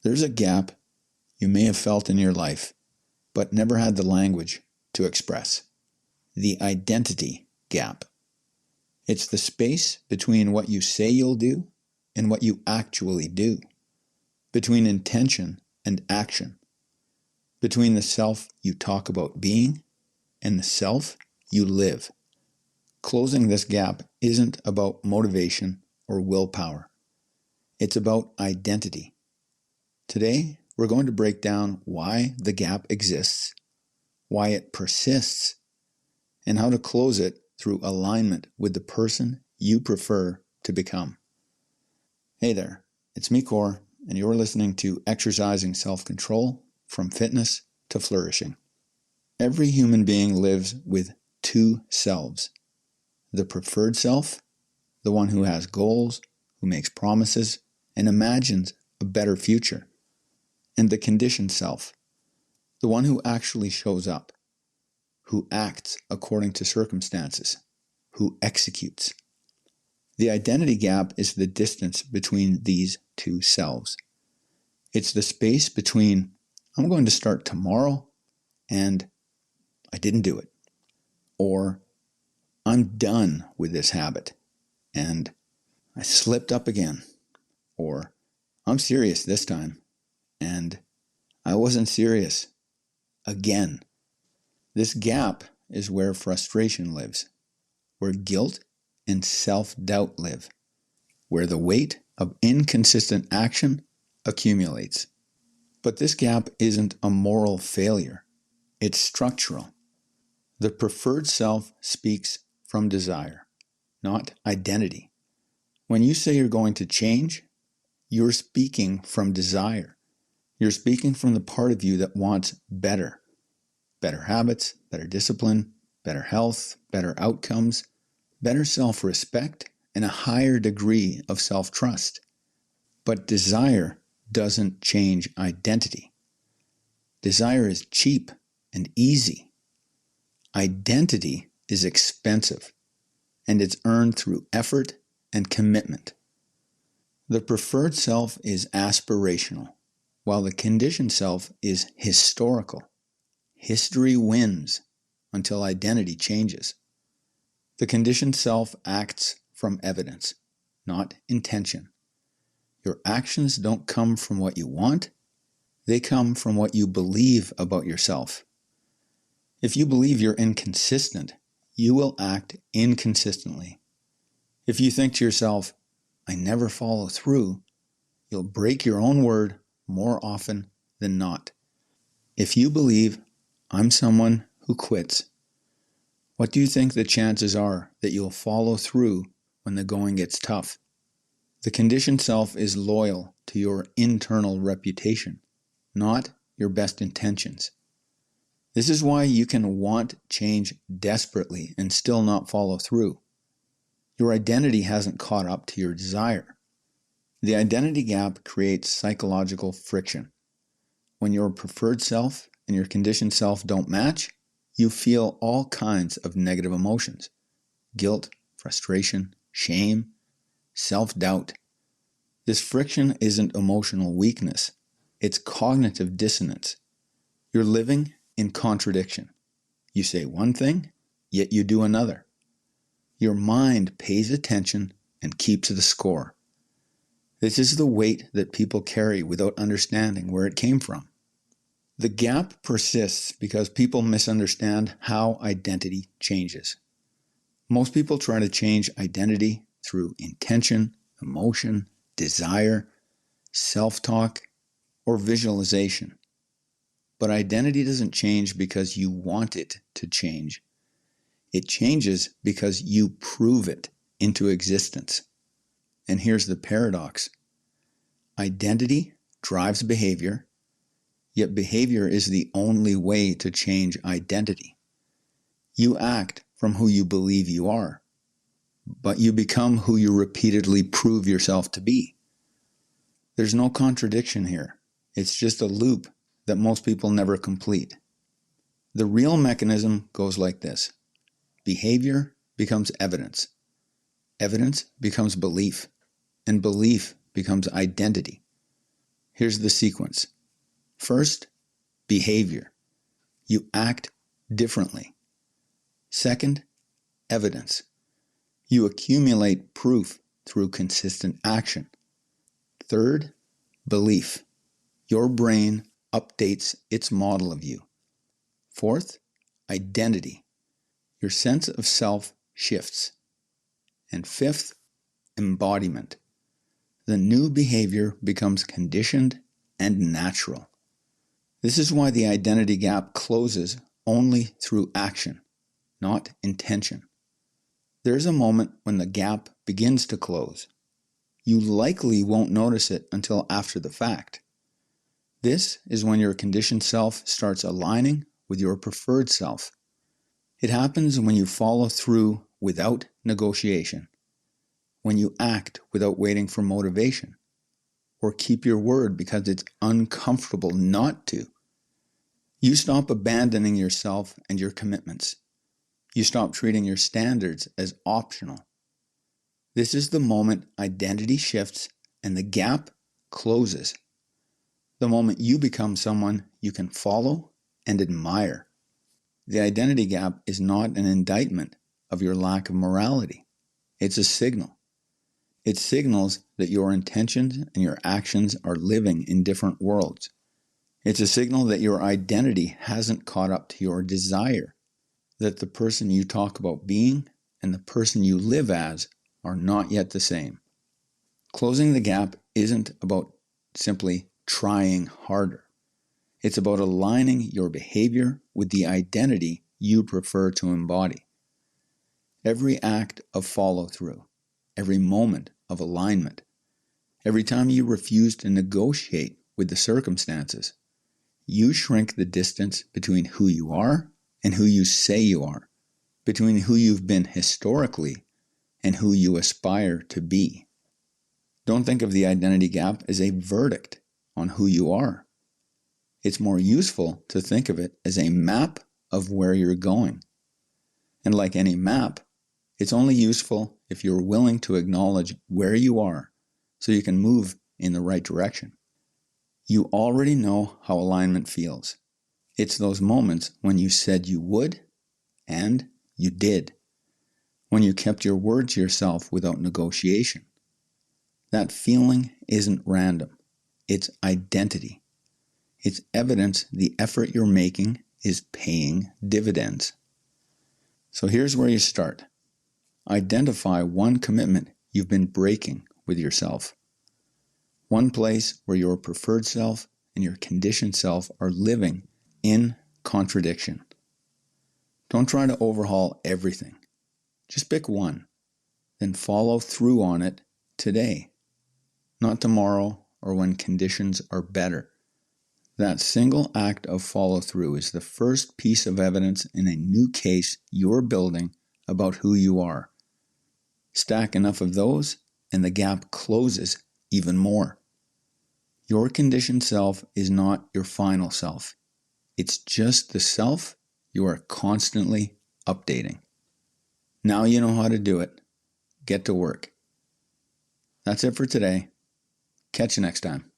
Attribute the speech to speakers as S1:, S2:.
S1: There's a gap you may have felt in your life, but never had the language to express. The identity gap. It's the space between what you say you'll do and what you actually do, between intention and action, between the self you talk about being and the self you live. Closing this gap isn't about motivation or willpower. It's about identity. Today, we're going to break down why the gap exists, why it persists, and how to close it through alignment with the person you prefer to become. Hey there, it's me, Core, and you're listening to Exercising Self-Control from Fitness to Flourishing. Every human being lives with two selves. The preferred self, the one who has goals, who makes promises, and imagines a better future. And the conditioned self, the one who actually shows up, who acts according to circumstances, who executes. The identity gap is the distance between these two selves. It's the space between, I'm going to start tomorrow, and I didn't do it. Or, I'm done with this habit, and I slipped up again. Or, I'm serious this time, and I wasn't serious again. This gap is where frustration lives, where guilt and self-doubt live, where the weight of inconsistent action accumulates. But this gap isn't a moral failure. It's structural. The preferred self speaks from desire, not identity. When you say you're going to change, you're speaking from desire. You're speaking from the part of you that wants better. Better habits, better discipline, better health, better outcomes, better self-respect, and a higher degree of self-trust. But desire doesn't change identity. Desire is cheap and easy. Identity is expensive, and it's earned through effort and commitment. The preferred self is aspirational, while the conditioned self is historical. History wins until identity changes. The conditioned self acts from evidence, not intention. Your actions don't come from what you want, they come from what you believe about yourself. If you believe you're inconsistent, you will act inconsistently. If you think to yourself, I never follow through, you'll break your own word more often than not. If you believe, I'm someone who quits, what do you think the chances are that you'll follow through when the going gets tough? The conditioned self is loyal to your internal reputation, not your best intentions. This is why you can want change desperately and still not follow through. Your identity hasn't caught up to your desire. The identity gap creates psychological friction. When your preferred self and your conditioned self don't match, you feel all kinds of negative emotions. Guilt, frustration, shame, self-doubt. This friction isn't emotional weakness. It's cognitive dissonance. You're living in contradiction. You say one thing, yet you do another. Your mind pays attention and keeps the score. This is the weight that people carry without understanding where it came from. The gap persists because people misunderstand how identity changes. Most people try to change identity through intention, emotion, desire, self-talk, or visualization. But identity doesn't change because you want it to change. It changes because you prove it into existence. And here's the paradox. Identity drives behavior, yet behavior is the only way to change identity. You act from who you believe you are, but you become who you repeatedly prove yourself to be. There's no contradiction here. It's just a loop that most people never complete. The real mechanism goes like this. Behavior becomes evidence. Evidence becomes belief, and belief becomes identity. Here's the sequence. First, behavior. You act differently. Second, evidence. You accumulate proof through consistent action. Third, belief. Your brain updates its model of you. Fourth, identity. Your sense of self shifts. And fifth, embodiment. The new behavior becomes conditioned and natural. This is why the identity gap closes only through action, not intention. There's a moment when the gap begins to close. You likely won't notice it until after the fact. This is when your conditioned self starts aligning with your preferred self. It happens when you follow through without negotiation, when you act without waiting for motivation, or keep your word because it's uncomfortable not to. You stop abandoning yourself and your commitments. You stop treating your standards as optional. This is the moment identity shifts and the gap closes. The moment you become someone you can follow and admire. The identity gap is not an indictment of your lack of morality. It's a signal. It signals that your intentions and your actions are living in different worlds. It's a signal that your identity hasn't caught up to your desire, that the person you talk about being and the person you live as are not yet the same. Closing the gap isn't about simply trying harder. It's about aligning your behavior with the identity you prefer to embody. Every act of follow-through, every moment of alignment, every time you refuse to negotiate with the circumstances, you shrink the distance between who you are and who you say you are, between who you've been historically and who you aspire to be. Don't think of the identity gap as a verdict on who you are. It's more useful to think of it as a map of where you're going. And like any map, it's only useful if you're willing to acknowledge where you are so you can move in the right direction. You already know how alignment feels. It's those moments when you said you would and you did. When you kept your word to yourself without negotiation. That feeling isn't random. It's identity. It's evidence the effort you're making is paying dividends. So here's where you start. Identify one commitment you've been breaking with yourself. One place where your preferred self and your conditioned self are living in contradiction. Don't try to overhaul everything. Just pick one, then follow through on it today, not tomorrow or when conditions are better. That single act of follow-through is the first piece of evidence in a new case you're building about who you are. Stack enough of those, and the gap closes even more. Your conditioned self is not your final self. It's just the self you are constantly updating. Now you know how to do it. Get to work. That's it for today. Catch you next time.